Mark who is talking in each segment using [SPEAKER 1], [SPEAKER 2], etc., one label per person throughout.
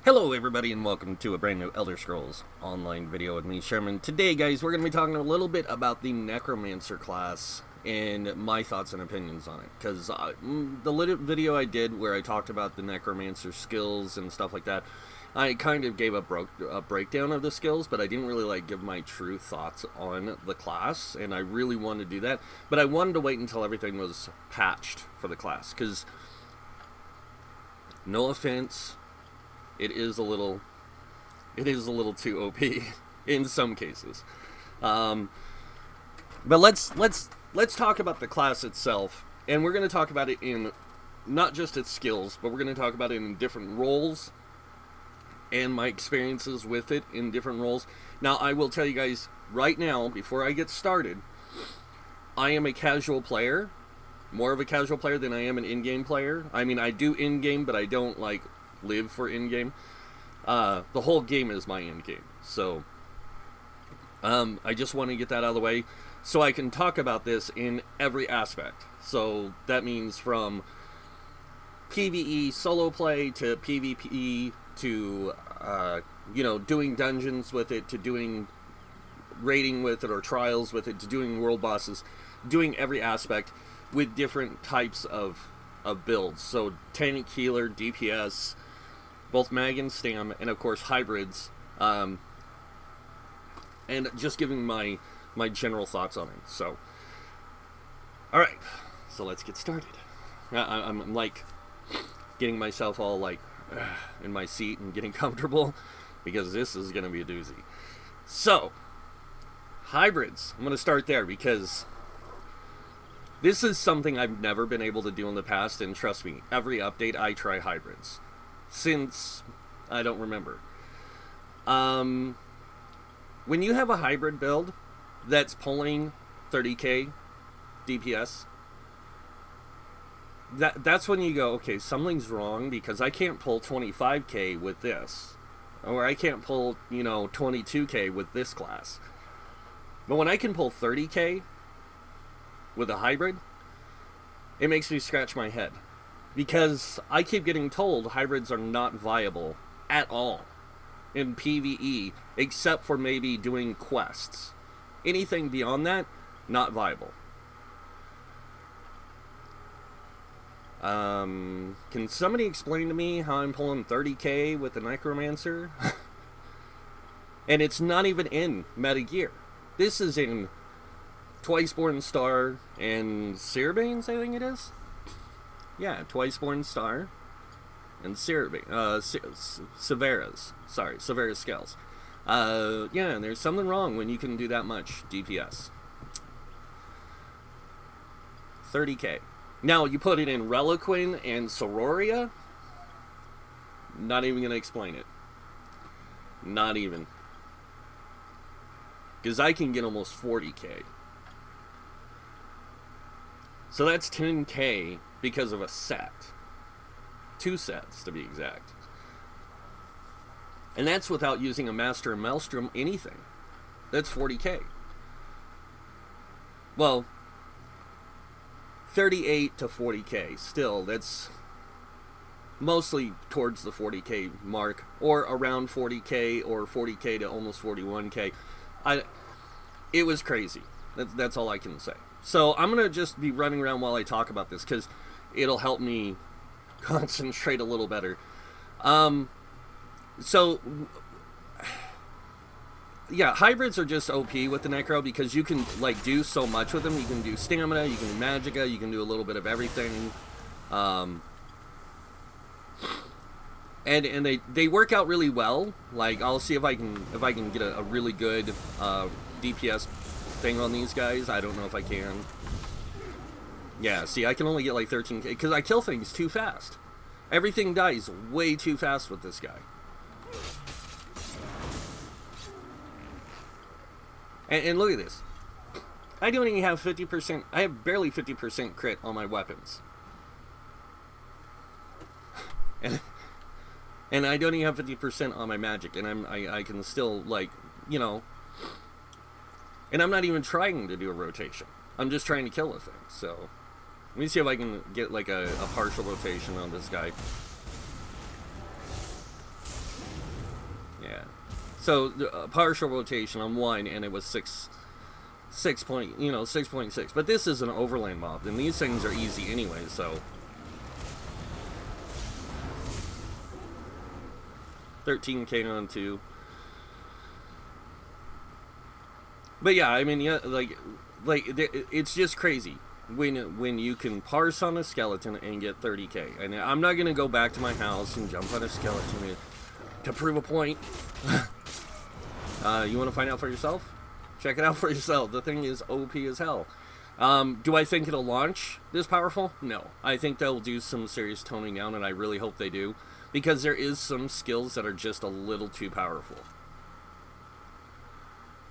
[SPEAKER 1] Hello everybody and welcome to a brand new Elder Scrolls Online video with me, Sherman. Today guys, we're going to be talking a little bit about the Necromancer class and my thoughts and opinions on it. Because the little video I did where I talked about the Necromancer skills and stuff like that, I kind of gave a breakdown of the skills, but I didn't really give my true thoughts on the class, and I really wanted to do that. But I wanted to wait until everything was patched for the class, because no offense, it is a little too OP in some cases. But let's talk about the class itself, and we're going to talk about it in not just its skills, but we're going to talk about it in different roles and my experiences with it in different roles. Now, I will tell you guys right now, before I get started, I am a casual player, more of a casual player than I am an in-game player. I mean, I do in-game, but I don't live for in-game. The whole game is my in-game, so I just want to get that out of the way so I can talk about this in every aspect. So that means from PvE solo play to PvP to doing dungeons with it, to doing raiding with it or trials with it, to doing world bosses, doing every aspect with different types of builds. So tank, healer, DPS, both mag and stam, and of course hybrids, and just giving my general thoughts on it. So, alright, so let's get started. I'm getting myself all in my seat and getting comfortable, because this is going to be a doozy. So, hybrids, I'm going to start there, because this is something I've never been able to do in the past, and trust me, every update I try hybrids. Since I don't remember. When you have a hybrid build that's pulling 30k DPS, that's when you go, okay, something's wrong, because I can't pull 25k with this, or I can't pull 22k with this class. But when I can pull 30k with a hybrid, it makes me scratch my head. Because I keep getting told hybrids are not viable at all in PvE, except for maybe doing quests. Anything beyond that, not viable. Can somebody explain to me how I'm pulling 30k with the Necromancer? And it's not even in Meta Gear. This is in Twiceborn Star and Searbanes, I think it is. Yeah, Twiceborn Star and Severas. Sorry, Severas Scales. Yeah, and there's something wrong when you can do that much DPS. 30k. Now, you put it in Reliquin and Sororia, not even going to explain it. Not even. Because I can get almost 40k. So that's 10k because of a set. 2 sets, to be exact. And that's without using a Master and Maelstrom, anything. That's 40k. Well, 38 to 40k. Still, that's mostly towards the 40k mark, or around 40k, or 40k to almost 41k. It was crazy. That's all I can say. So I'm going to just be running around while I talk about this, because it'll help me concentrate a little better. So, yeah, hybrids are just OP with the Necro, because you can, do so much with them. You can do stamina, you can do magicka, you can do a little bit of everything. And they work out really well. I'll see if I can get a really good DPS thing on these guys. I don't know if I can. Yeah, see, I can only get 13k because I kill things too fast. Everything dies way too fast with this guy. And look at this. I don't even have 50%. I have barely 50% crit on my weapons. And I don't even have 50% on my magic, and I can still and I'm not even trying to do a rotation. I'm just trying to kill a thing. So let me see if I can get a partial rotation on this guy. Yeah. So partial rotation on 1, and it was 6.6. But this is an overland mob, and these things are easy anyway. So 13k on 2. But yeah, I mean, yeah, like it's just crazy when you can parse on a skeleton and get 30k. And I'm not gonna go back to my house and jump on a skeleton to prove a point. You want to find out for yourself? Check it out for yourself. The thing is OP as hell. Do I think it'll launch this powerful? No. I think they'll do some serious toning down, and I really hope they do, because there is some skills that are just a little too powerful.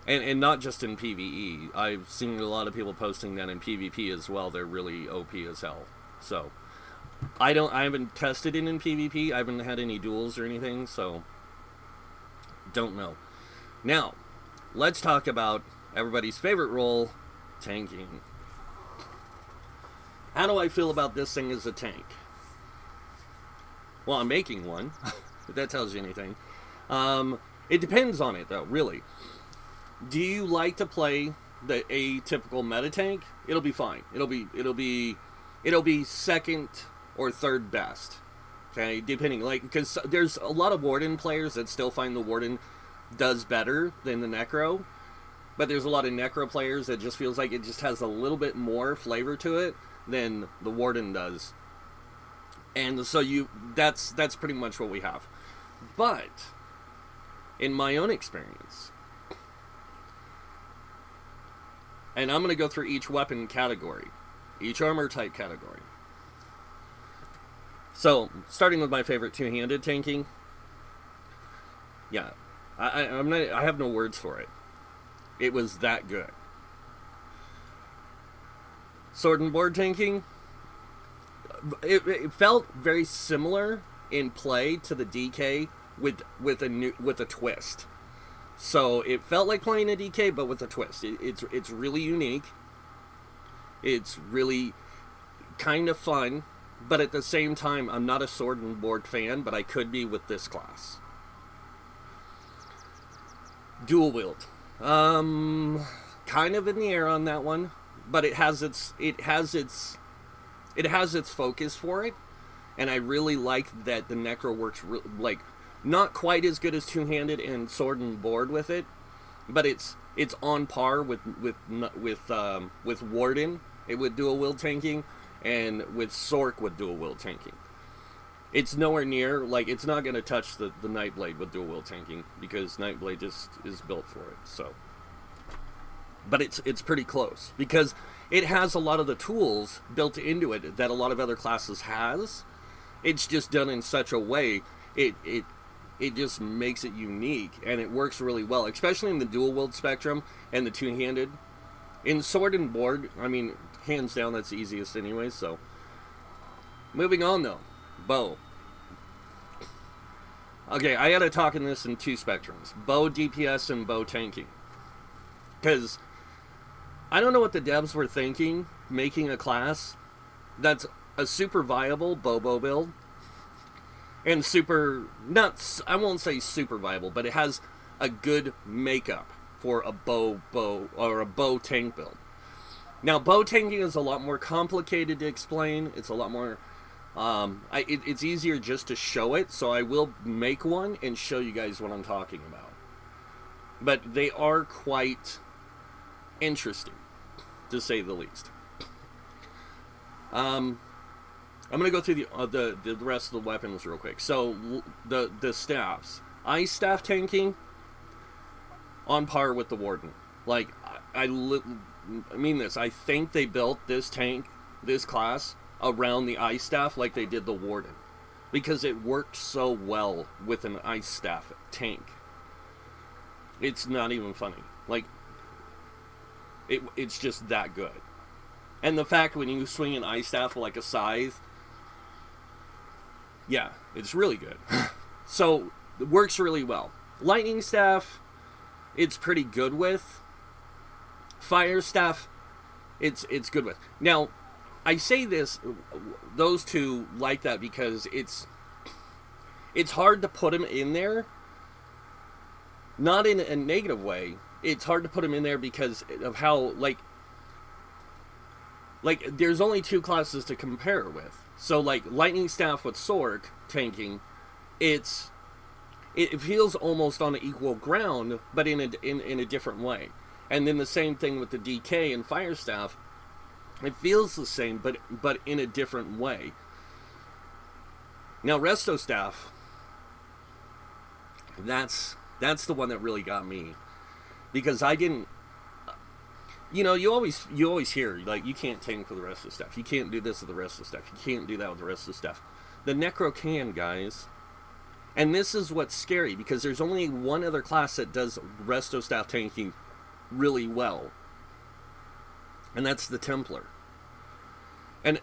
[SPEAKER 1] And not just in PvE. I've seen a lot of people posting that in PvP as well. They're really OP as hell. So I haven't tested it in PvP. I haven't had any duels or anything, so don't know. Now, let's talk about everybody's favorite role, tanking. How do I feel about this thing as a tank? Well, I'm making one, if that tells you anything. It depends on it, though, really. Do you like to play the atypical meta tank? It'll be fine. It'll be second or third best. Okay, depending, like, because there's a lot of Warden players that still find the Warden does better than the Necro, but there's a lot of Necro players that just feels like it just has a little bit more flavor to it than the Warden does. And so that's pretty much what we have. But in my own experience, and I'm going to go through each weapon category, each armor type category. So, starting with my favorite two-handed tanking. Yeah, I have no words for it. It was that good. Sword and board tanking. It felt very similar in play to the DK with a twist. So it felt like playing a DK, but with a twist. It's really unique. It's really kind of fun, but at the same time, I'm not a sword and board fan, but I could be with this class. Dual wield, kind of in the air on that one, but it has its focus for it, and I really like that the Necro works like. Not quite as good as two-handed and sword and board with it, but it's on par with Warden with dual wield tanking, and with Sork with dual wield tanking. It's nowhere near, like, it's not going to touch the Nightblade with dual wield tanking, because Nightblade just is built for it. So, but it's pretty close, because it has a lot of the tools built into it that a lot of other classes has. It's just done in such a way it just makes it unique, and it works really well, especially in the dual wield spectrum and the two-handed. In sword and board, I mean, hands down, that's the easiest anyway. So, moving on though, bow. Okay, I gotta talk in this in two spectrums: bow DPS and bow tanking. Because I don't know what the devs were thinking making a class that's a super viable bow build. And I won't say super viable, but it has a good makeup for a bow or a bow tank build. Now, bow tanking is a lot more complicated to explain. It's a lot more, it's easier just to show it, so I will make one and show you guys what I'm talking about. But they are quite interesting, to say the least. I'm going to go through the rest of the weapons real quick. So, the staffs. Ice staff tanking, on par with the Warden. Like, I mean this. I think they built this class, around the ice staff like they did the Warden. Because it worked so well with an ice staff tank. It's not even funny. Like, it's just that good. And the fact when you swing an ice staff like a scythe, yeah, it's really good. So, it works really well. Lightning staff, it's pretty good with. Fire staff, it's good with. Now, I say those two like that because it's hard to put them in there not in a negative way. It's hard to put him in there because of how, like there's only two classes to compare with. So like Lightning Staff with Sork tanking, it feels almost on equal ground, but in a different way. And then the same thing with the DK and Fire Staff. It feels the same, but in a different way. Now Resto Staff, that's the one that really got me, because I didn't. You always hear, like, you can't tank with the rest of the stuff. You can't do this with the rest of the stuff. You can't do that with the rest of the stuff. The Necro can, guys. And this is what's scary, because there's only one other class that does Resto Staff tanking really well. And that's the Templar. And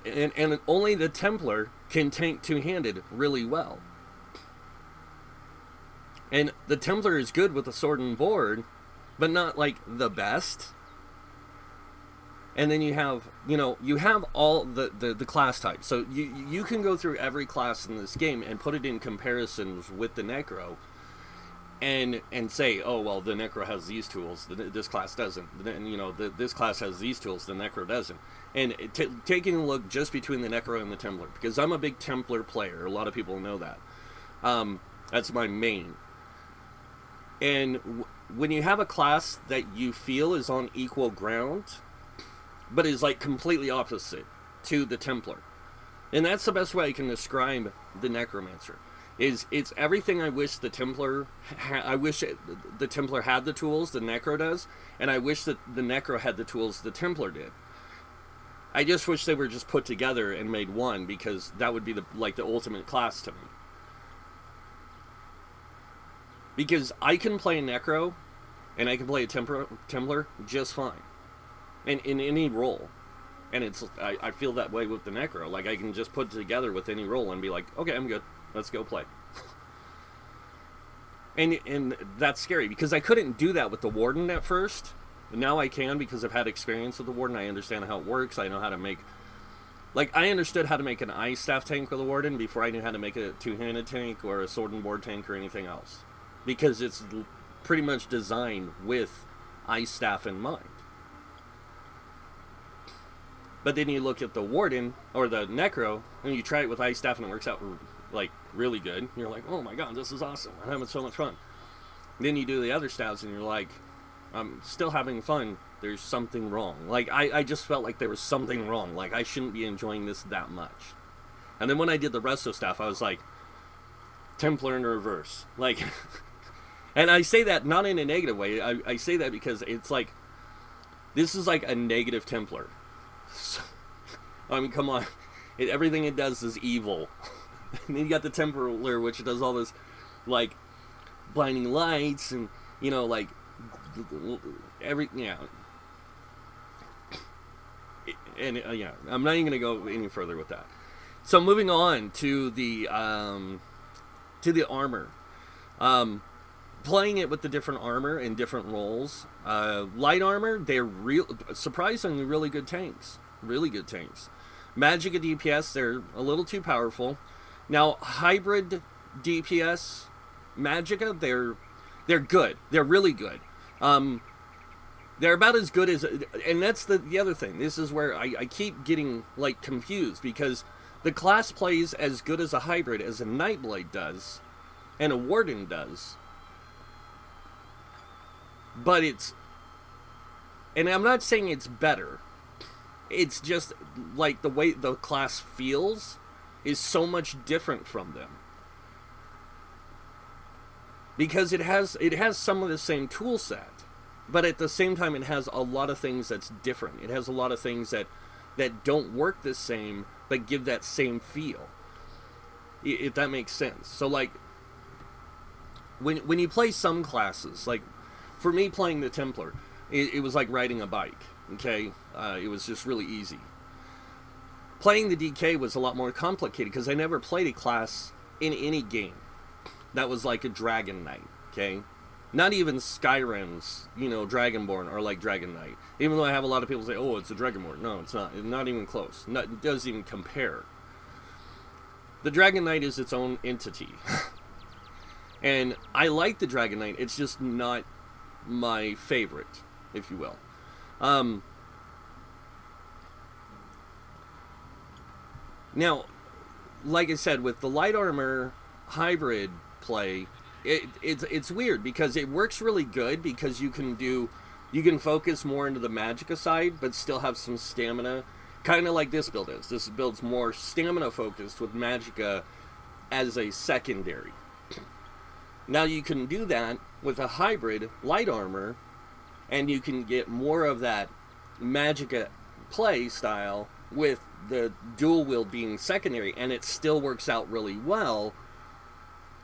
[SPEAKER 1] only the Templar can tank two-handed really well. And the Templar is good with the sword and board, but not, like, the best. And then you have all the class types. So you can go through every class in this game and put it in comparisons with the Necro, and say, oh, well, the Necro has these tools, this class doesn't. And, this class has these tools, the Necro doesn't. And taking a look just between the Necro and the Templar, because I'm a big Templar player. A lot of people know that. That's my main. And when you have a class that you feel is on equal ground, but is like completely opposite to the Templar, and that's the best way I can describe the Necromancer. It's everything I wish the Templar the Templar had the tools the Necro does, and I wish that the Necro had the tools the Templar did. I just wish they were just put together and made one, because that would be the ultimate class to me. Because I can play a Necro and I can play a Templar just fine. In any role. And I feel that way with the Necro. Like, I can just put it together with any role and be like, okay, I'm good. Let's go play. and that's scary, because I couldn't do that with the Warden at first. Now I can, because I've had experience with the Warden. I understand how it works. I know how to make... Like, I understood how to make an Ice Staff tank with the Warden before I knew how to make a two-handed tank or a sword and board tank or anything else. Because it's pretty much designed with Ice Staff in mind. But then you look at the Warden, or the Necro, and you try it with Ice Staff and it works out, like, really good. You're like, oh my god, this is awesome. I'm having so much fun. Then you do the other staffs and you're like, I'm still having fun. There's something wrong. Like, I just felt like there was something wrong. Like, I shouldn't be enjoying this that much. And then when I did the Resto Staff, I was like, Templar in reverse. Like, and I say that not in a negative way. I say that because it's like, this is like a negative Templar. So, I mean, come on. Everything it does is evil. And then you got the Templar, which does all this, like, blinding lights and, like, yeah. And, yeah, I'm not even going to go any further with that. So, moving on to the armor. Playing it with the different armor and different roles. Light armor, they're surprisingly really good tanks. Really good tanks. Magicka DPS, they're a little too powerful. Now, hybrid DPS, Magicka, they're good. They're really good. They're about as good as... And that's the other thing. This is where I keep getting, like, confused, because the class plays as good as a hybrid as a Nightblade does, and a Warden does. But it's... And I'm not saying it's better. It's just, like, the way the class feels is so much different from them. Because it has some of the same tool set, but at the same time it has a lot of things that's different. It has a lot of things that don't work the same, but give that same feel. If that makes sense. So, like, when you play some classes, like, for me playing the Templar, it was like riding a bike, okay? It was just really easy. Playing the DK was a lot more complicated, because I never played a class in any game that was like a Dragon Knight, okay? Not even Skyrim's, Dragonborn are like Dragon Knight. Even though I have a lot of people say, oh, it's a Dragonborn. No, it's not. It's not even close. It doesn't even compare. The Dragon Knight is its own entity. And I like the Dragon Knight. It's just not my favorite, if you will. Now, like I said, with the light armor hybrid play, it's weird because it works really good because you can focus more into the magicka side, but still have some stamina, kind of like this build is. This build's more stamina focused with magicka as a secondary. Now you can do that with a hybrid light armor, and you can get more of that magicka play style with the dual wield being secondary, and it still works out really well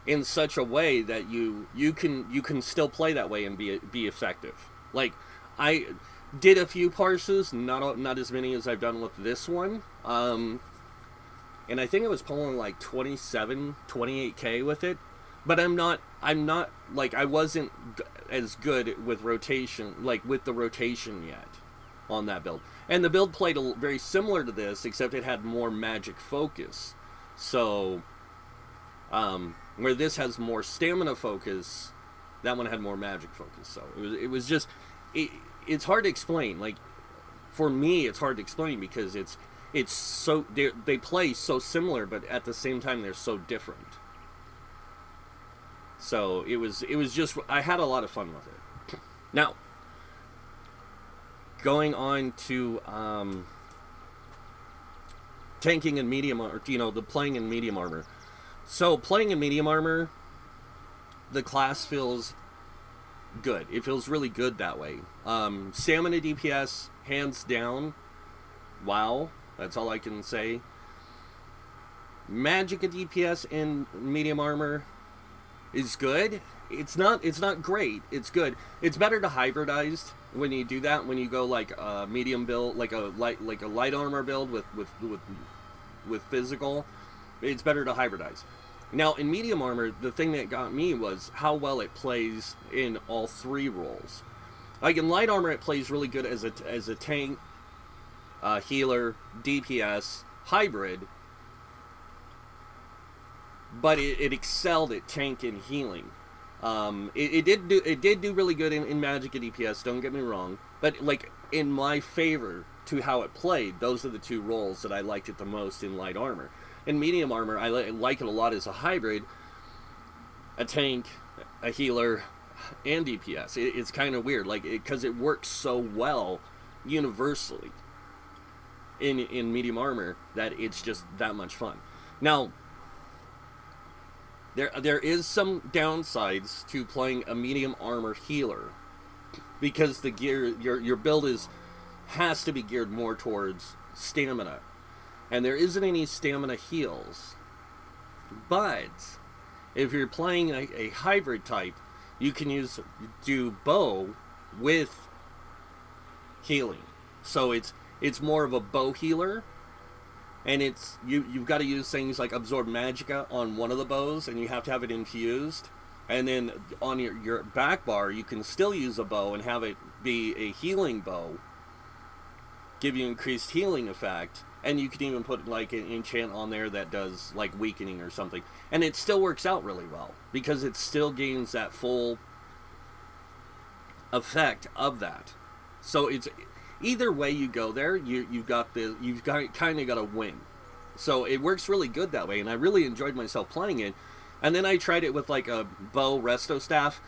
[SPEAKER 1] in such a way that you can still play that way and be effective. Like, I did a few parses, not as many as I've done with this one, and I think I was pulling like 28k with it, but I'm not like, I wasn't as good with rotation, like with the rotation yet on that build. And the build played very similar to this, except it had more magic focus. So, where this has more stamina focus, that one had more magic focus. So it was just, it's hard to explain. Like, for me, it's hard to explain because it's so, they play so similar, but at the same time they're so different. So it was just, I had a lot of fun with it. Now, going on to tanking and medium, or the playing in medium armor. So playing in medium armor, the class feels good. It feels really good that way. Stamina DPS, hands down. Wow, that's all I can say. Magicka DPS in medium armor is good. It's not great. It's good. It's better to hybridize when you do that. When you go like a medium build, like a light armor build with physical, it's better to hybridize. Now in medium armor, the thing that got me was how well it plays in all three roles. Like in light armor, it plays really good as a tank, healer, DPS, hybrid. But it excelled at tank and healing. It did do really good in magicka DPS, don't get me wrong. But like in my favor to how it played, those are the two roles that I liked it the most in light armor. In medium armor, I like it a lot as a hybrid, a tank, a healer, and DPS. It's kind of weird, like because it works so well universally in medium armor that it's just that much fun. Now, there is some downsides to playing a medium armor healer because the gear, your build has to be geared more towards stamina, and there isn't any stamina heals. But if you're playing a hybrid type, you can do bow with healing, so it's more of a bow healer. And you've got to use things like absorb magicka on one of the bows, and you have to have it infused. And then on your back bar, you can still use a bow and have it be a healing bow, give you increased healing effect. And you can even put like an enchant on there that does like weakening or something, and it still works out really well because it still gains that full effect of that. So it's, either way you go there, you've kind of got to win. So it works really good that way, and I really enjoyed myself playing it. And then I tried it with like a bow resto staff.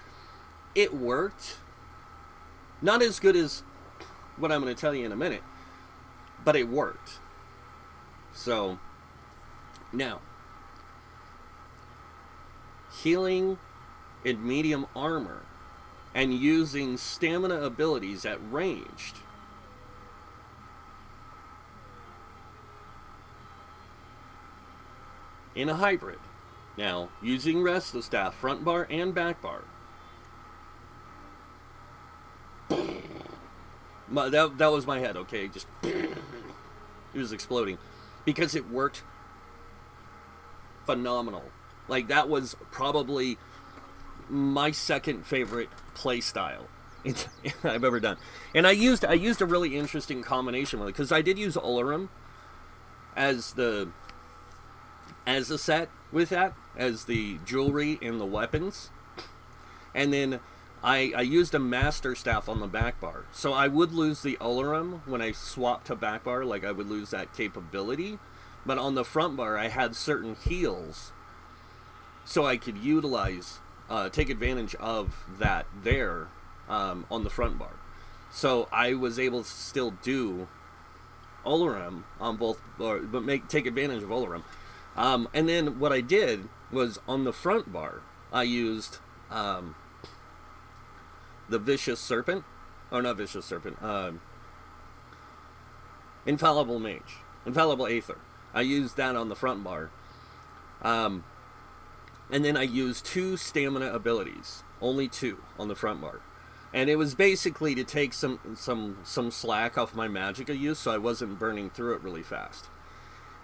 [SPEAKER 1] It worked. Not as good as what I'm going to tell you in a minute, but it worked. So now, healing in medium armor and using stamina abilities at ranged. In a hybrid. Now, using resto staff, front bar and back bar. That was my head, okay? Just it was exploding. Because it worked phenomenal. Like, that was probably my second favorite play style I've ever done. And I used a really interesting combination with it, because I did use Olerum as the as a set with that, as the jewelry and the weapons. And then I used a master staff on the back bar. So I would lose the Olaram when I swapped to back bar, like I would lose that capability. But on the front bar, I had certain heals, so I could utilize, take advantage of that there on the front bar. So I was able to still do Olaram on both, but take advantage of Olaram. And then what I did was on the front bar, I used the Vicious Serpent, or not Vicious Serpent, Infallible Mage, Infallible Aether. I used that on the front bar. And then I used 2 stamina abilities, only 2 on the front bar. And it was basically to take some slack off my Magicka use, so I wasn't burning through it really fast.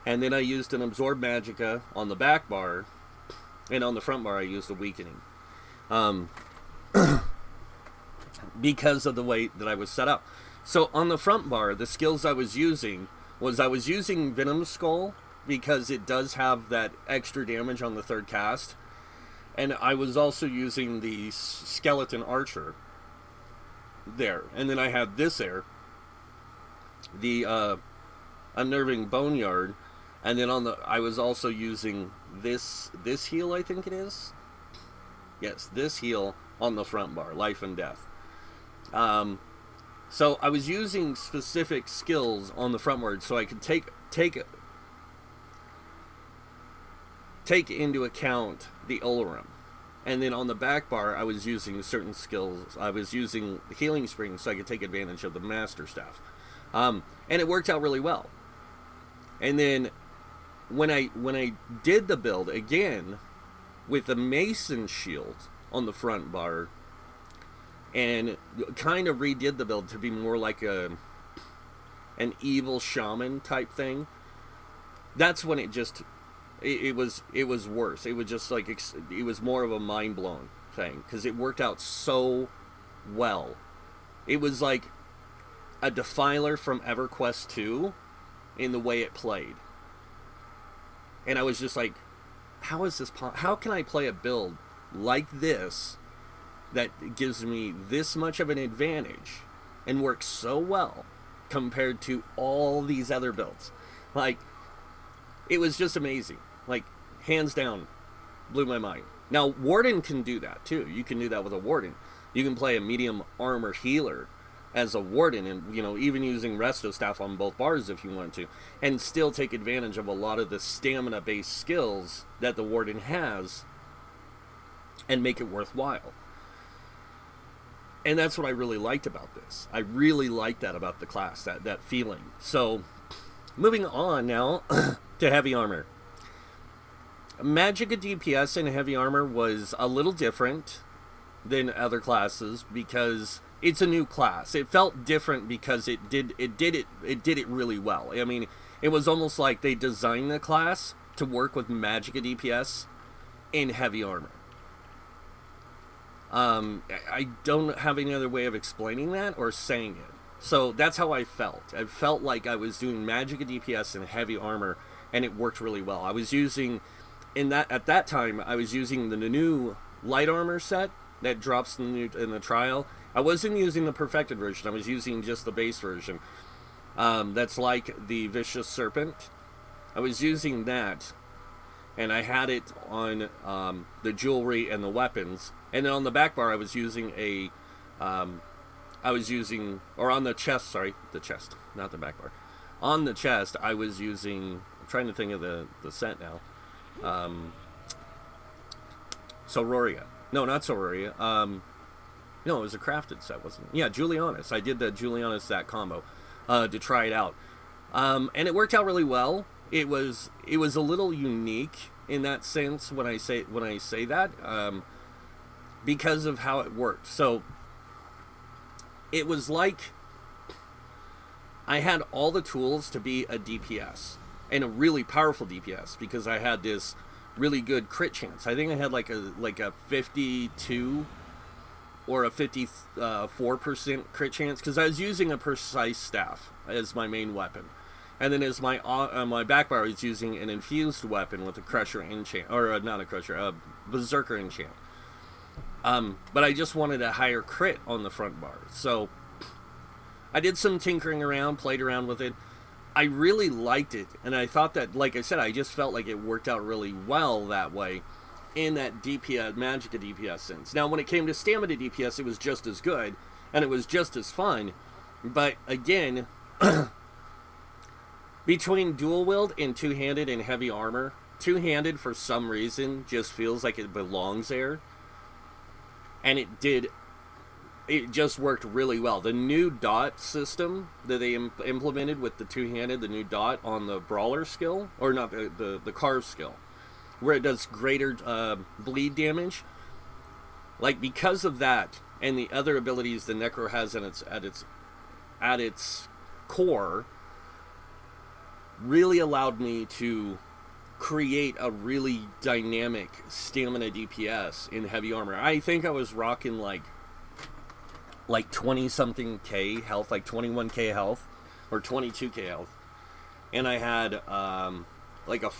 [SPEAKER 1] And then I used an Absorb Magicka on the back bar, and on the front bar I used a Weakening. Because of the way that I was set up. So on the front bar, the skills I was using Venom Skull, because it does have that extra damage on the third cast. And I was also using the Skeleton Archer there. And then I had this there, the Unnerving Boneyard. And then I was also using this heal, I think it is. Yes, this heal on the front bar, Life and Death. So I was using specific skills on the front bar so I could take into account the Olaram. And then on the back bar, I was using certain skills. I was using the Healing Spring so I could take advantage of the Master Staff. And it worked out really well. And then when I did the build again with the Mason Shield on the front bar, and kind of redid the build to be more like an evil shaman type thing, that's when it was worse. It was just like, it was more of a mind-blown thing, because it worked out so well. It was like a Defiler from EverQuest 2 in the way it played. And I was just like, how is this how can I play a build like this that gives me this much of an advantage and works so well compared to all these other builds? Like, it was just amazing. Like, hands down, blew my mind. Now, Warden can do that too. You can do that with a Warden. You can play a medium armor healer as a Warden, and, you know, even using Resto Staff on both bars if you want to, and still take advantage of a lot of the stamina-based skills that the Warden has and make it worthwhile. And that's what I really liked about this. I really liked that about the class, that feeling. So, moving on now to Heavy Armor. Magicka DPS in Heavy Armor was a little different than other classes because it's a new class. It felt different because it did it really well. I mean, it was almost like they designed the class to work with Magicka DPS in Heavy Armor. I don't have any other way of explaining that or saying it. So that's how I felt. I felt like I was doing Magicka DPS in Heavy Armor, and it worked really well. I was using, at that time, I was using the new Light Armor set that drops in the trial. I wasn't using the perfected version. I was using just the base version. That's like the Vicious Serpent. I was using that, and I had it on the jewelry and the weapons. And then on the back bar, I was using on the chest, not the back bar. On the chest, I was using, I'm trying to think of the set now. Sororia. No, not Sororia. No, it was a crafted set, wasn't it? Yeah, Julianus. I did the Julianus that combo to try it out. And it worked out really well. It was a little unique in that sense when I say that, because of how it worked. So it was like I had all the tools to be a DPS, and a really powerful DPS, because I had this really good crit chance. I think I had like a 52 or a 54% crit chance, because I was using a precise staff as my main weapon. And then as my back bar, I was using an infused weapon with a Crusher enchant, or not a Crusher, a Berserker enchant. But I just wanted a higher crit on the front bar, so I did some tinkering around, played around with it. I really liked it, and I thought that, like I said, I just felt like it worked out really well that way in that DPS, Magicka DPS sense. Now, when it came to Stamina DPS, it was just as good, and it was just as fun, but again, between dual wield and two-handed and heavy armor, two-handed for some reason just feels like it belongs there, and it just worked really well. The new dot system that they implemented with the two-handed, the new dot on the brawler skill, or not the carve skill, where it does greater bleed damage. Like, because of that and the other abilities the Necro has at its core, really allowed me to create a really dynamic stamina DPS in heavy armor. I think I was rocking like 20 something K health, like 21K health or 22K health, and I had like a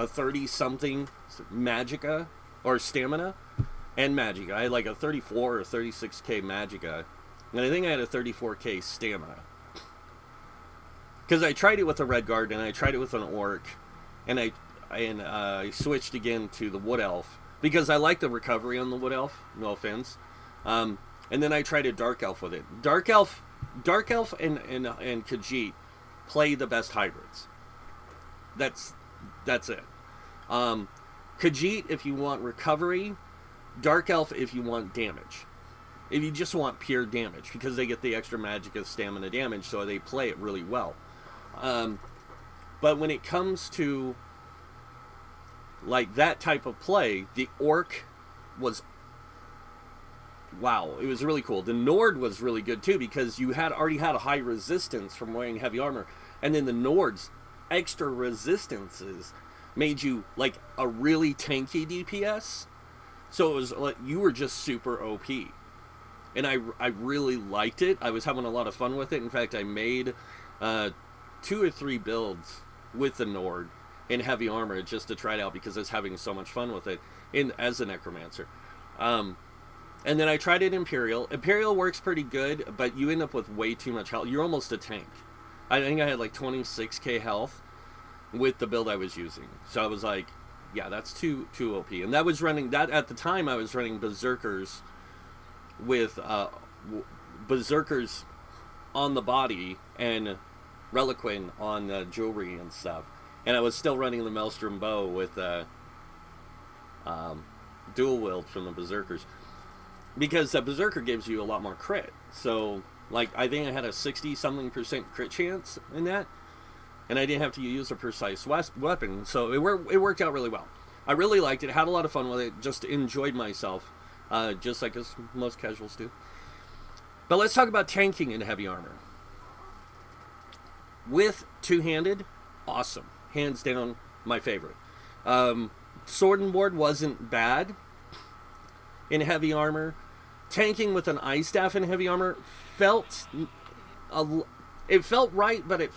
[SPEAKER 1] 30 something Magicka or stamina and Magicka. I had like a 34 or 36K Magicka, and I think I had a 34K stamina, because I tried it with a Red Guard and I tried it with an Orc, and I switched again to the Wood Elf because I like the recovery on the Wood Elf, no offense. And then I tried a Dark Elf with it. Dark Elf and Khajiit play the best hybrids. That's it. Khajiit if you want recovery, Dark Elf if you want damage. If you just want pure damage, because they get the extra magic of stamina damage, so they play it really well. But when it comes to like that type of play, the Orc was, wow, it was really cool. The Nord was really good too, because you already had a high resistance from wearing heavy armor, and then the Nord's extra resistances made you like a really tanky DPS. So it was like you were just super OP, and I really liked it. I was having a lot of fun with it. In fact, I made 2 or 3 builds with the Nord in heavy armor just to try it out, because I was having so much fun with it as a Necromancer. And then I tried it Imperial. Imperial works pretty good, but you end up with way too much health. You're almost a tank. I think I had like 26k health with the build I was using. So I was like, yeah, that's too OP. And that was running, that at the time I was running Berserkers with Berserkers on the body and Reliquin on jewelry and stuff. And I was still running the Maelstrom bow with dual wield from the Berserkers, because the Berserker gives you a lot more crit. So like I think I had a 60-something% crit chance in that, and I didn't have to use a precise weapon, so it worked out really well. I really liked it, had a lot of fun with it, just enjoyed myself, just like as most casuals do. But let's talk about tanking in heavy armor. With two-handed, awesome. Hands down, my favorite. Sword and Board wasn't bad in heavy armor. Tanking with an Ice Staff in heavy armor felt right, but it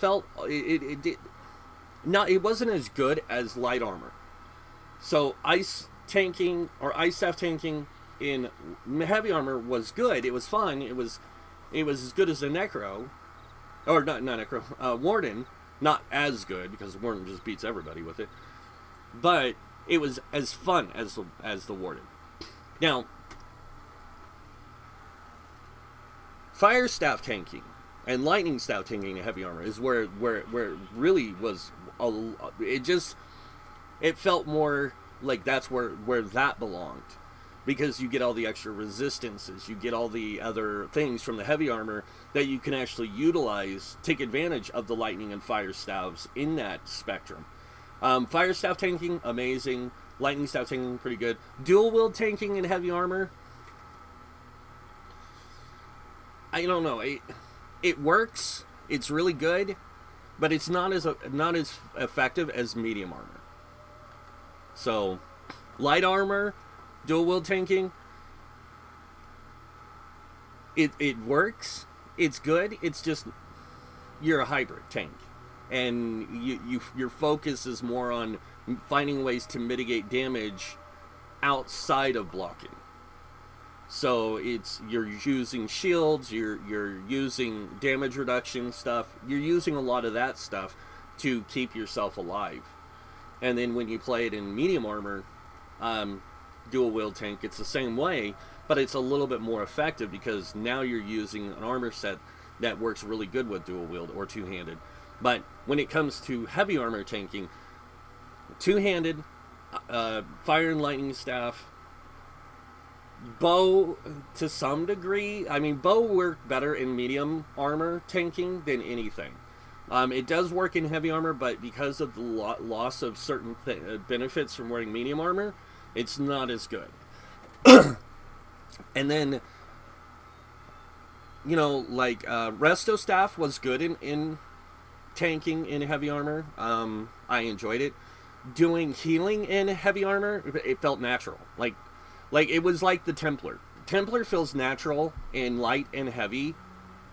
[SPEAKER 1] wasn't as good as light armor. So ice tanking or Ice Staff tanking in heavy armor was good. It was fun. It was as good as the Necro, or not Necro, Warden. Not as good, because Warden just beats everybody with it, but it was as fun as the Warden. Now, Fire Staff tanking and Lightning Staff tanking in heavy armor is where it really was. It felt more like that's where that belonged, because you get all the extra resistances, you get all the other things from the heavy armor that you can actually utilize, take advantage of the lightning and fire staves in that spectrum. Fire staff tanking, amazing. Lightning staff tanking, pretty good. Dual wield tanking in heavy armor, I don't know. It works. It's really good, but it's not as effective as medium armor. So, light armor, dual wield tanking, it works. It's good. It's just you're a hybrid tank. and your focus is more on finding ways to mitigate damage outside of blocking. So you're using shields, you're using damage reduction stuff, you're using a lot of that stuff to keep yourself alive. And then when you play it in medium armor, dual wield tank, it's the same way, but it's a little bit more effective because now you're using an armor set that works really good with dual wield or two-handed. But when it comes to heavy armor tanking, two-handed, fire and lightning staff, bow to some degree. I mean, bow work better in medium armor tanking than anything. It does work in heavy armor, but because of the loss of certain benefits from wearing medium armor, it's not as good. And then, you know, like, Resto Staff was good in tanking in heavy armor. I enjoyed it. Doing healing in heavy armor, it felt natural. Like it was like the Templar. Templar feels natural in light and heavy,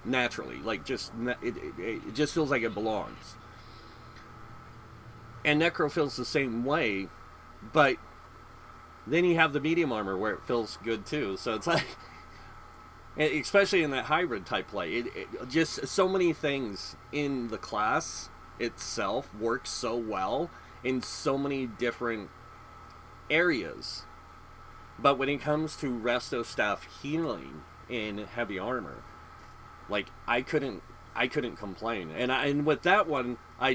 [SPEAKER 1] naturally. Like, it just feels like it belongs. And Necro feels the same way, but then you have the medium armor where it feels good too. So it's like, especially in that hybrid type play, it just so many things in the class itself works so well in so many different areas. But when it comes to Resto Staff healing in heavy armor, like, I couldn't complain. And with that one, I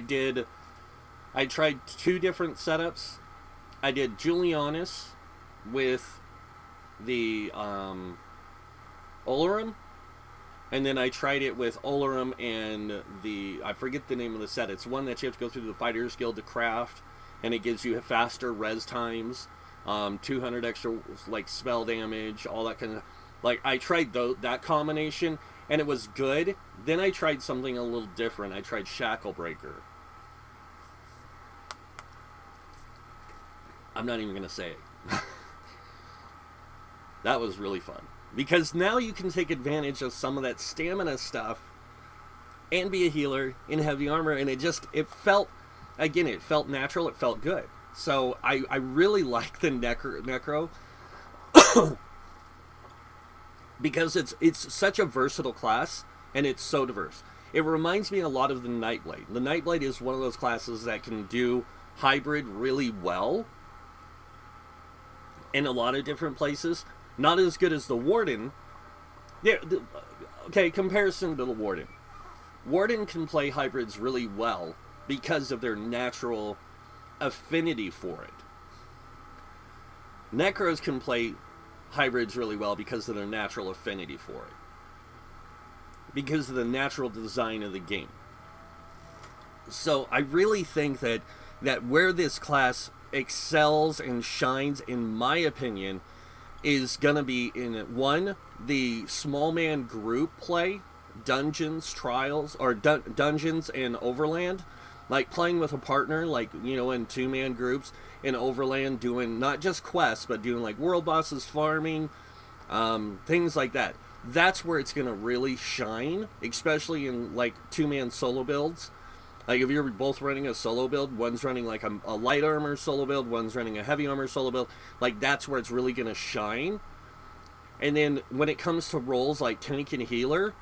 [SPEAKER 1] tried two different setups. I did Julianus with the Olorum, and then I tried it with Olorum and I forget the name of the set. It's one that you have to go through the Fighters Guild to craft, and it gives you faster res times, 200 extra like spell damage, all that kind of. Like, I tried that combination, and it was good. Then I tried something a little different. I tried Shacklebreaker. I'm not even going to say it. That was really fun. Because now you can take advantage of some of that stamina stuff and be a healer in heavy armor, and it felt natural, it felt good. So I really like the Necro because it's such a versatile class, and it's so diverse. It reminds me a lot of the Nightblade. The Nightblade is one of those classes that can do hybrid really well in a lot of different places. Not as good as the Warden. Okay, comparison to the Warden. Warden can play hybrids really well because of their natural affinity for it. Necros can play hybrids really well because of their natural affinity for it. Because of the natural design of the game. So I really think that where this class excels and shines, in my opinion, is going to be in, one, the small man group play, dungeons, trials, or dungeons and Overland. Like playing with a partner, like, you know, in two-man groups in Overland, doing not just quests, but doing like world bosses, farming, things like that. That's where it's going to really shine, especially in like two-man solo builds. Like, if you're both running a solo build, one's running like a light armor solo build, one's running a heavy armor solo build, like, that's where it's really going to shine. And then when it comes to roles like tank and healer,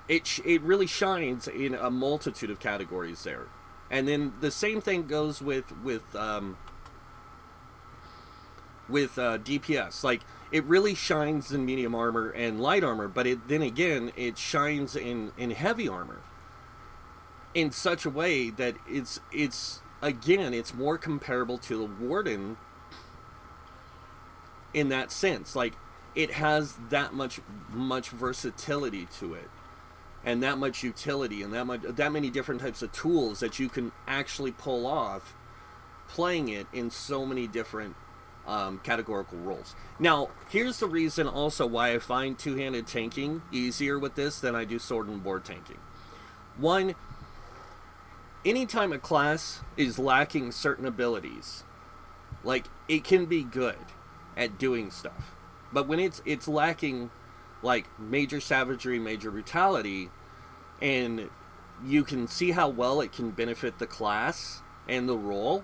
[SPEAKER 1] it really shines in a multitude of categories there. And then the same thing goes with DPS. Like, it really shines in medium armor and light armor, but then again, it shines in heavy armor in such a way that it's more comparable to the Warden in that sense. Like, it has that much versatility to it, and that much utility, and that many different types of tools that you can actually pull off playing it in so many different categorical roles. Now, here's the reason also why I find two-handed tanking easier with this than I do sword and board tanking. One, anytime a class is lacking certain abilities, like, it can be good at doing stuff. But when it's lacking, like, major savagery, major brutality, and you can see how well it can benefit the class and the role.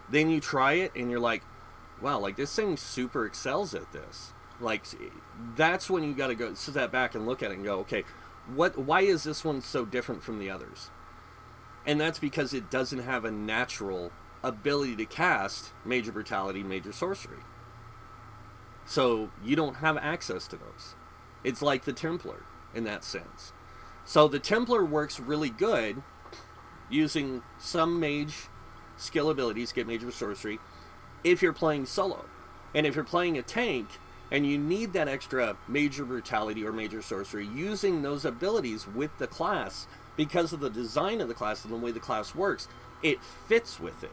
[SPEAKER 1] Then you try it and you're like, wow, like this thing super excels at this. Like, that's when you got to go step back and look at it and go, okay, why is this one so different from the others? And that's because it doesn't have a natural ability to cast Major Brutality, Major Sorcery. So you don't have access to those. It's like the Templar in that sense. So the Templar works really good using some mage skill abilities, get Major Sorcery, if you're playing solo. And if you're playing a tank and you need that extra Major Brutality or Major Sorcery, using those abilities with the class, because of the design of the class and the way the class works, it fits with it.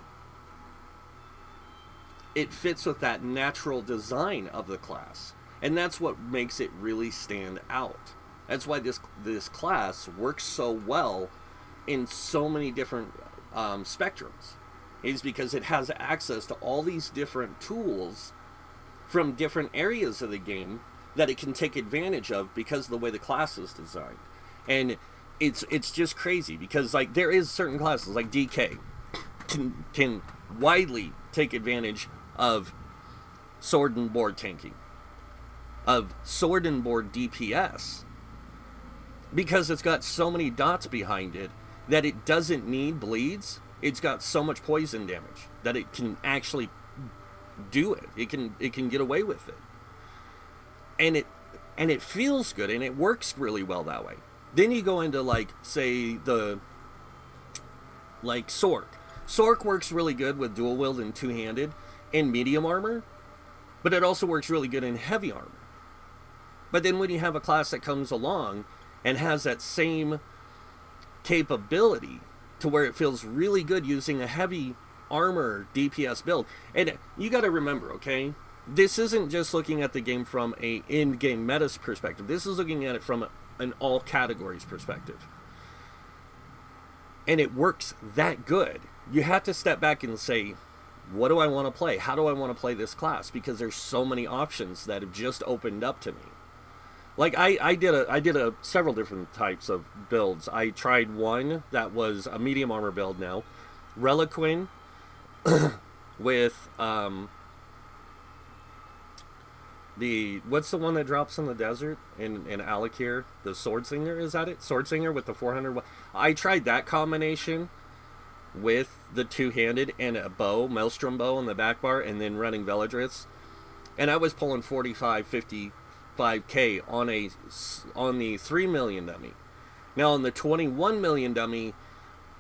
[SPEAKER 1] It fits with that natural design of the class. And that's what makes it really stand out. That's why this class works so well in so many different spectrums. Is because it has access to all these different tools from different areas of the game that it can take advantage of because of the way the class is designed. And it's just crazy because, like, there is certain classes like DK can widely take advantage of sword and board tanking, of sword and board DPS, because it's got so many dots behind it that it doesn't need bleeds. It's got so much poison damage that it can actually do it. It can get away with it. And it feels good and it works really well that way. Then you go into, like, say Sork. Sork works really good with dual wield and two-handed and medium armor, but it also works really good in heavy armor. But then when you have a class that comes along and has that same capability to where it feels really good using a heavy armor DPS build, and you got to remember, okay, this isn't just looking at the game from a in-game meta perspective. This is looking at it from an all categories perspective. And it works that good. You have to step back and say, what do I want to play? How do I want to play this class? Because there's so many options that have just opened up to me. Like, I did several different types of builds. I tried one that was a medium armor build now. Reliquin with what's the one that drops in the desert in Alakir? The Swordsinger, is that it? Swordsinger with the 400. I tried that combination with the two-handed and a bow, Maelstrom bow on the back bar, and then running Veladriths. And I was pulling 45, 55k on the 3 million dummy. Now on the 21 million dummy,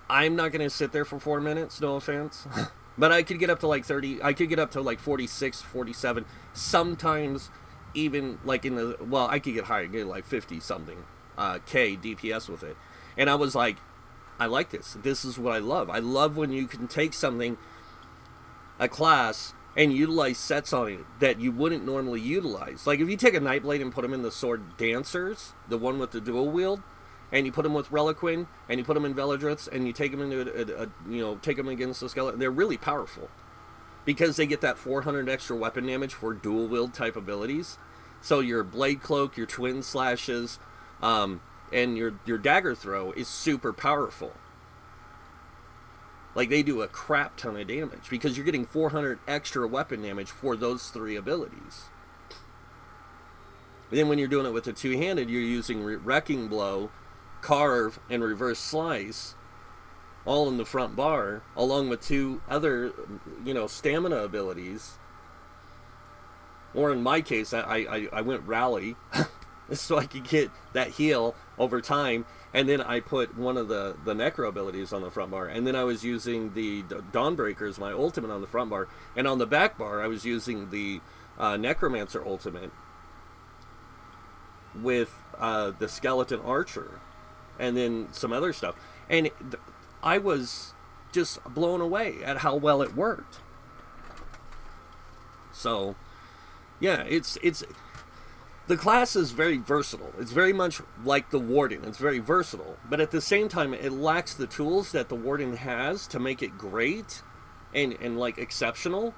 [SPEAKER 1] I'm not going to sit there for 4 minutes, no offense. But I could get up to like 30, I could get up to like 46, 47, sometimes even like I could get higher, get like 50 something K DPS with it. And I was like, I like this. This is what I love. I love when you can take something, a class, and utilize sets on it that you wouldn't normally utilize. Like if you take a Nightblade and put them in the Sword Dancers, the one with the dual wield, and you put them with Reliquin, and you put them in Veladriths, and you take them into take them against the skeleton. They're really powerful because they get that 400 extra weapon damage for dual wield type abilities. So your Blade Cloak, your Twin Slashes, and your Dagger Throw is super powerful. Like they do a crap ton of damage because you're getting 400 extra weapon damage for those three abilities. And then when you're doing it with the two-handed, you're using Wrecking Blow, Carve, and Reverse Slice, all in the front bar, along with two other, stamina abilities. Or in my case, I went Rally, so I could get that heal over time, and then I put one of the Necro abilities on the front bar, and then I was using the Dawnbreaker as my ultimate on the front bar, and on the back bar, I was using the Necromancer ultimate with the Skeleton Archer, and then some other stuff. And I was just blown away at how well it worked. So, yeah, it's the class is very versatile. It's very much like the Warden. It's very versatile, but at the same time, it lacks the tools that the Warden has to make it great and like exceptional.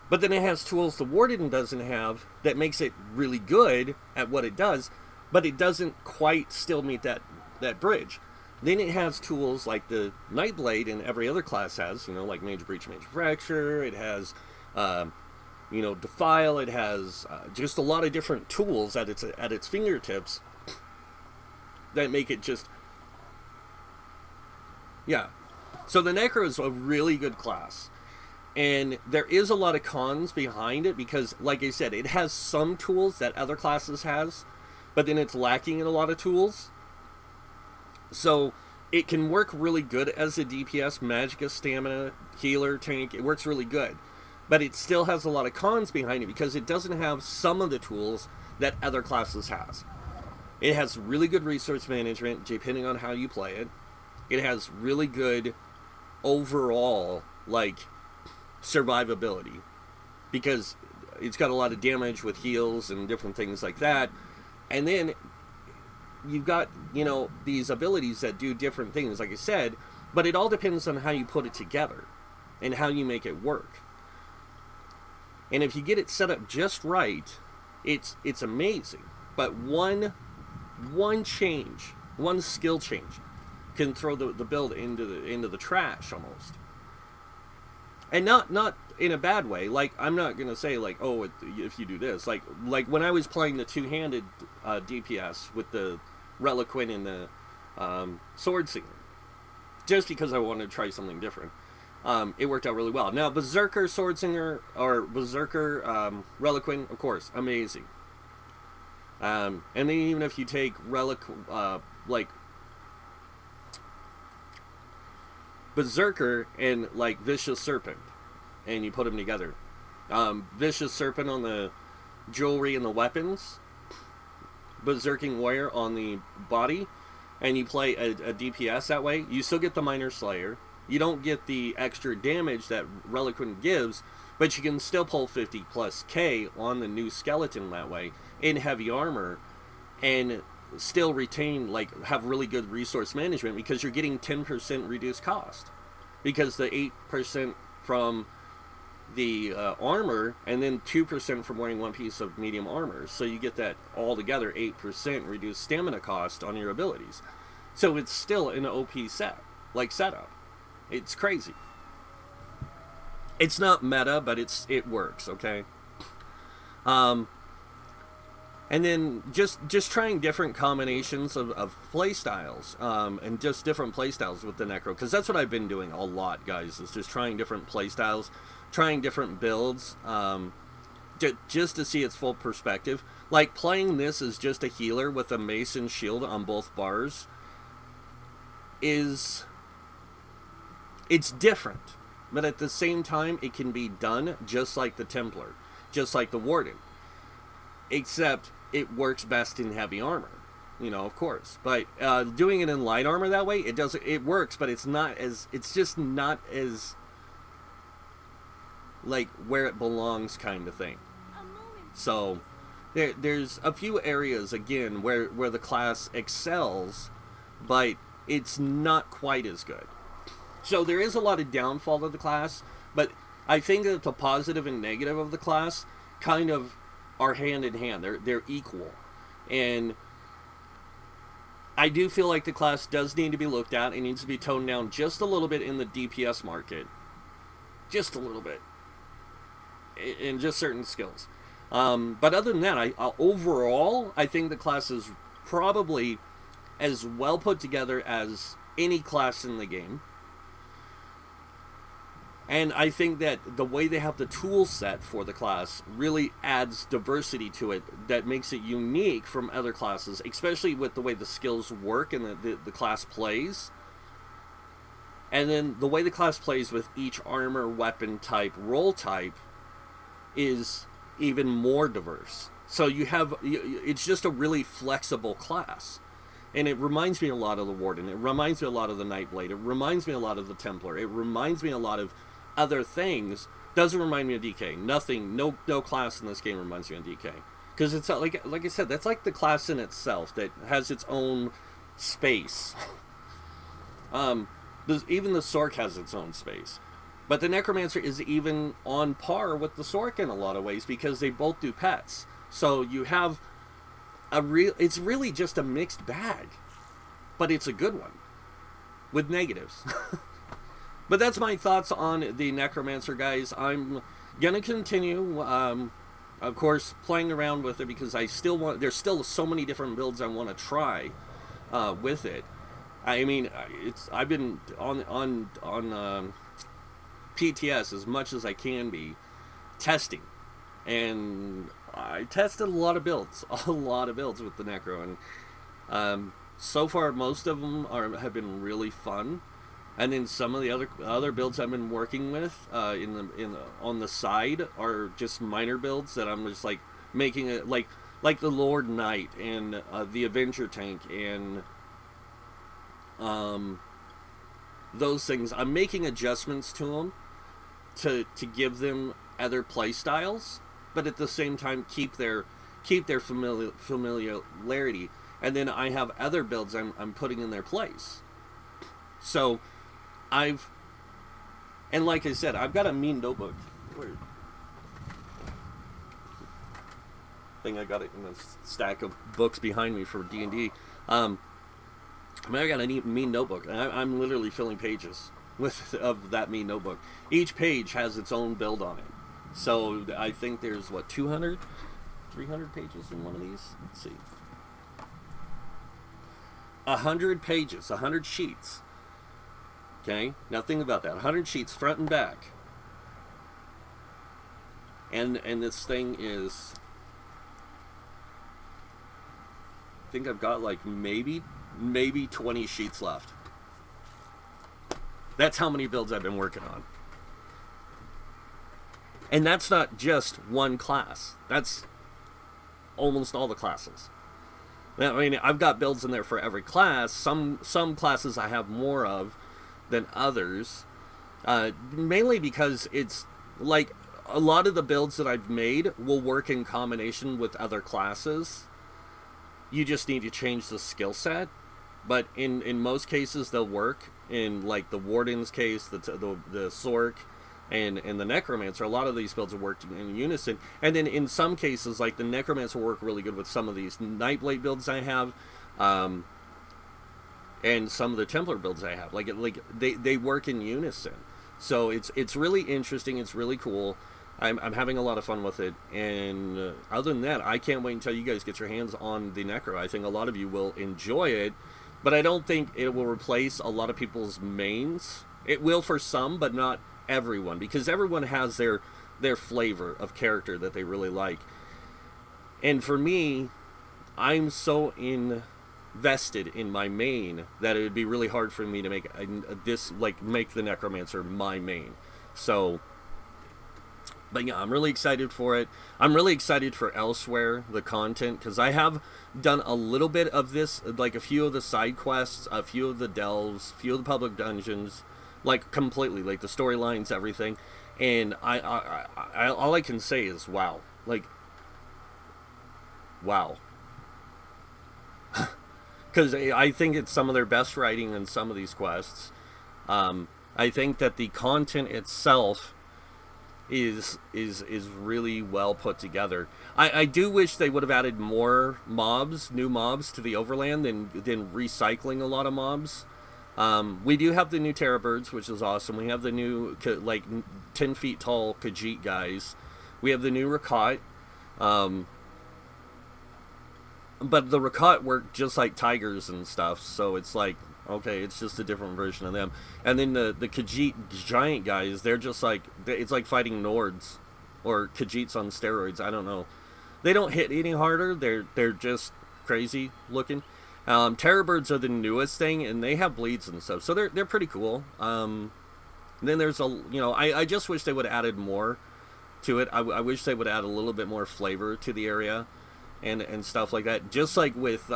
[SPEAKER 1] But then it has tools the Warden doesn't have that makes it really good at what it does, but it doesn't quite still meet that that bridge. Then it has tools like the Nightblade and every other class has, like Major Breach, Major Fracture. It has, Defile. It has just a lot of different tools at its fingertips that make it just, yeah. So the Necro is a really good class. And there is a lot of cons behind it because, like I said, it has some tools that other classes has, but then it's lacking in a lot of tools. So it can work really good as a DPS, Magicka, Stamina, Healer, Tank. It works really good. But it still has a lot of cons behind it because it doesn't have some of the tools that other classes has. It has really good resource management, depending on how you play it. It has really good overall, survivability, because it's got a lot of damage with heals and different things like that. And then you've got, these abilities that do different things, like I said, but it all depends on how you put it together and how you make it work. And if you get it set up just right, it's amazing. But one change, one skill change, can throw the build into the trash almost. And not in a bad way. I'm not gonna say if you do this, like when I was playing the two-handed DPS with the Reliquant and the Swordslinger, just because I wanted to try something different. It worked out really well. Now Berserker Swordslinger or Berserker Reliquant, of course, amazing. And then even if you take Berserker and Vicious Serpent, and you put them together. Vicious Serpent on the jewelry and the weapons, Berserking Warrior on the body, and you play a DPS that way. You still get the Minor Slayer. You don't get the extra damage that Reliquant gives, but you can still pull 50 plus K on the new skeleton that way in heavy armor, and still retain, have really good resource management because you're getting 10% reduced cost. Because the 8% from the armor, and then 2% from wearing one piece of medium armor. So you get that all together, 8% reduced stamina cost on your abilities. So it's still an OP setup. It's crazy. It's not meta, but it works, okay? And then just trying different combinations of playstyles, and just different playstyles with the Necro, because that's what I've been doing a lot, guys, is just trying different playstyles, trying different builds, just to see its full perspective. Playing this as just a healer with a mace and shield on both bars it's different, but at the same time, it can be done just like the Templar, just like the Warden, except it works best in heavy armor, of course. But doing it in light armor that way, it works, but it's just not as where it belongs kind of thing. So there's a few areas again where the class excels, but it's not quite as good. So there is a lot of downfall of the class, but I think that the positive and negative of the class kind of are hand in hand. They're equal. And I do feel like the class does need to be looked at. It needs to be toned down just a little bit in the DPS market. Just a little bit. In just certain skills. But other than that, overall, I think the class is probably as well put together as any class in the game. And I think that the way they have the tool set for the class really adds diversity to it that makes it unique from other classes, especially with the way the skills work and the class plays. And then the way the class plays with each armor, weapon type, role type is even more diverse. So it's just a really flexible class. And it reminds me a lot of the Warden. It reminds me a lot of the Nightblade. It reminds me a lot of the Templar. It reminds me a lot of other things. Doesn't remind me of DK. Nothing, no class in this game reminds me of DK. Because it's like I said, that's like the class in itself that has its own space. Even the Sorc has its own space. But the Necromancer is even on par with the Sorc in a lot of ways because they both do pets. So you have it's really just a mixed bag. but it's a good one with negatives. But that's my thoughts on the Necromancer, guys. I'm gonna continue, of course, playing around with it because I still want. There's still so many different builds I want to try with it. I mean, I've been on PTS as much as I can be testing, and I tested a lot of builds with the Necro, and so far most of them have been really fun. And then some of the other builds I've been working with on the side are just minor builds that I'm just like making it like the Lord Knight and the Avenger tank and those things. I'm making adjustments to them to give them other play styles, but at the same time keep their familiarity. And then I have other builds I'm putting in their place. So and like I said, I've got a mean notebook. I think I got it in a stack of books behind me for D&D. I got a mean notebook, and I'm literally filling pages of that mean notebook. Each page has its own build on it. So I think there's, 200? 300 pages in one of these? Let's see. 100 pages, 100 sheets. Okay, now think about that. 100 sheets, front and back. And this thing is... I think I've got like maybe 20 sheets left. That's how many builds I've been working on. And that's not just one class. That's almost all the classes. I mean, I've got builds in there for every class. Some classes I have more of than others, mainly because it's like a lot of the builds that I've made will work in combination with other classes. You just need to change the skill set, but in most cases they'll work. In like the Warden's case, the Sork and the Necromancer, a lot of these builds are working in unison. And then in some cases, like the Necromancer will work really good with some of these Nightblade builds I have, and some of the Templar builds I have. Like they work in unison. So it's really interesting. It's really cool. I'm having a lot of fun with it. And other than that, I can't wait until you guys get your hands on the Necro. I think a lot of you will enjoy it, but I don't think it will replace a lot of people's mains. It will for some, but not everyone, because everyone has their flavor of character that they really like. And for me, I'm so invested in my main that it would be really hard for me to make make the Necromancer my main. So, but yeah, I'm really excited for it. I'm really excited for Elsewhere, the content, because I have done a little bit of this, like a few of the side quests, a few of the delves, a few of the public dungeons, like completely, like the storylines, everything. And I all I can say is wow. Like, wow. Because I think it's some of their best writing in some of these quests. I think that the content itself is really well put together. I do wish they would have added more new mobs to the Overland than recycling a lot of mobs. We do have the new Terror Birds, which is awesome. We have the new 10 feet tall Khajiit guys. We have the new Rakat. But the Rakat work just like tigers and stuff, so it's like, okay, it's just a different version of them. And then the Khajiit giant guys, they're just like, it's like fighting Nords or Khajiits on steroids. I don't know. They don't hit any harder. They're just crazy looking. Terror Birds are the newest thing, and they have bleeds and stuff, so they're pretty cool. Then there's I just wish they would have added more to it. I wish they would add a little bit more flavor to the area and stuff like that. Just like with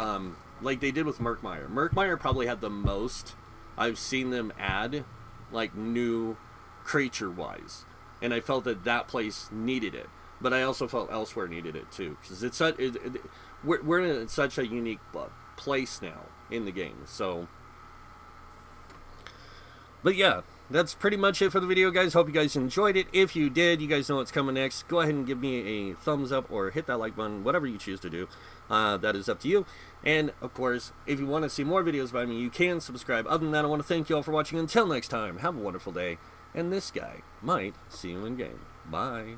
[SPEAKER 1] like they did with Murkmire. Murkmire probably had the most I've seen them add, like, new creature-wise. And I felt that place needed it. But I also felt Elsewhere needed it, too. Because we're in such a unique place now in the game. So, but yeah, that's pretty much it for the video, guys. Hope you guys enjoyed it. If you did, you guys know what's coming next. Go ahead and give me a thumbs up or hit that like button, whatever you choose to do. That is up to you. And, of course, if you want to see more videos by me, you can subscribe. Other than that, I want to thank you all for watching. Until next time, have a wonderful day. And this guy might see you in game. Bye.